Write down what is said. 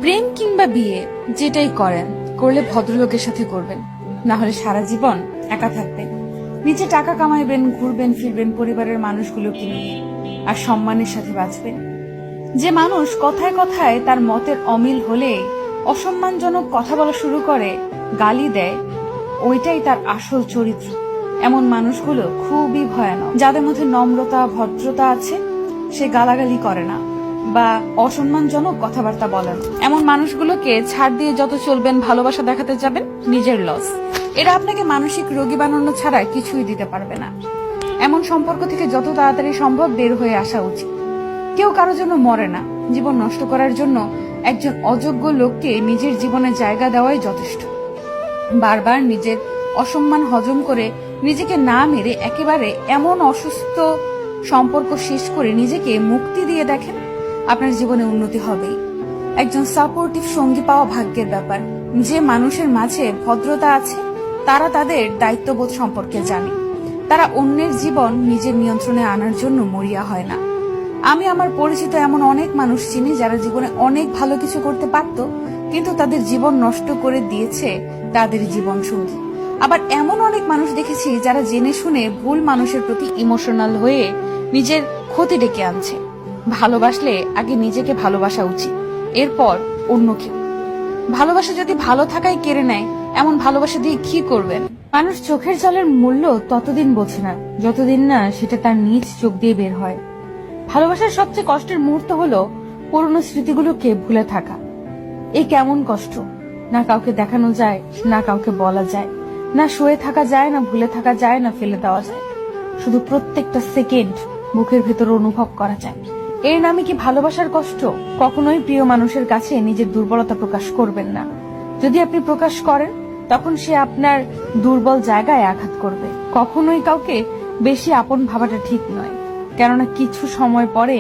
প্রেম কিংবা বিয়ে যেটাই করেন, করলে ভদ্রলোকের সাথে করবেন, না হলে সারা জীবন একা থাকবেন। নিজে টাকা কামাইবেন, ঘুরবেন ফিরবেন পরিবারের মানুষগুলোকে নিয়ে, আর সম্মানের সাথে বাঁচবেন। যে মানুষ কথায় কথায় তার মতের অমিল হলে অসম্মানজনক কথা বলা শুরু করে, গালি দেয়, ওইটাই তার আসল চরিত্র। এমন মানুষগুলো খুবই ভয়ানক। যাদের মধ্যে নম্রতা ভদ্রতা আছে, সে গালাগালি করে না বা অসম্মানজনক কথাবার্তা বলেন। এমন মানুষগুলোকে ছাড় দিয়ে যত চলবেন, ভালোবাসা দেখাতে যাবেন, নিজের লস। এরা আপনাকে মানসিক রোগী বানানো ছাড়া কিছুই দিতে পারবে না। এমন সম্পর্ক থেকে যত তাড়াতাড়ি সম্ভব বের হয়ে আসা উচিত। কেউ কারোর জন্য মরে না। জীবন নষ্ট করার জন্য একজন অযোগ্য লোককে নিজের জীবনে জায়গা দেওয়াই যথেষ্ট। বারবার নিজের অসম্মান হজম করে নিজেকে না মেরে একেবারে এমন অসুস্থ সম্পর্ক শেষ করে নিজেকে মুক্তি দিয়ে দেখেন, আপনার জীবনে উন্নতি হবেই। একজন সাপোর্টিভ সঙ্গী পাওয়া ভাগ্যের ব্যাপার। যে মানুষের মাঝে ভদ্রতা আছে, তারা তাদের দায়িত্ববোধ সম্পর্কে জানে। তারা অন্যের জীবন নিজের নিয়ন্ত্রণে আনার জন্য মরিয়া হয় না। আমি আমার পরিচিত এমন অনেক মানুষ চিনি যারা জীবনে অনেক ভালো কিছু করতে পারত, কিন্তু তাদের জীবন নষ্ট করে দিয়েছে তাদের জীবন সঙ্গী। আবার এমন অনেক মানুষ দেখেছি যারা জেনে শুনে ভুল মানুষের প্রতি ইমোশনাল হয়ে নিজের ক্ষতি ডেকে আনছে। ভালোবাসলে আগে নিজেকে ভালোবাসা উচিত, এরপর অন্য কেউ। ভালোবাসা যদি ভালো থাকাই কেড়ে নেয়, এমন ভালোবাসা দিয়ে কি করবেন? মানুষ চোখের জলের মূল্য ততদিন বোঝে না যতদিন না সেটা তার নিজ চোখ দিয়ে বের হয়। ভালোবাসার সবচেয়ে কষ্টের মুহূর্ত হলো পুরনো স্মৃতিগুলোকে ভুলে থাকা। এই কেমন কষ্ট! না কাউকে দেখানো যায়, না কাউকে বলা যায়, না শুয়ে থাকা যায়, না ভুলে থাকা যায়, না ফেলে দেওয়া যায়। শুধু প্রত্যেকটা সেকেন্ড বুকের ভেতর অনুভব করা যায়। এর নামে কি ভালোবাসার কষ্ট? কখনোই প্রিয় মানুষের কাছে নিজের দুর্বলতা প্রকাশ করবেন না। যদি আপনি প্রকাশ করেন, তখন সে আপনার দুর্বল জায়গায় আঘাত করবে। কখনোই কাউকে বেশি আপন ভাবাটা ঠিক নয়, কেননা কিছু সময় পরে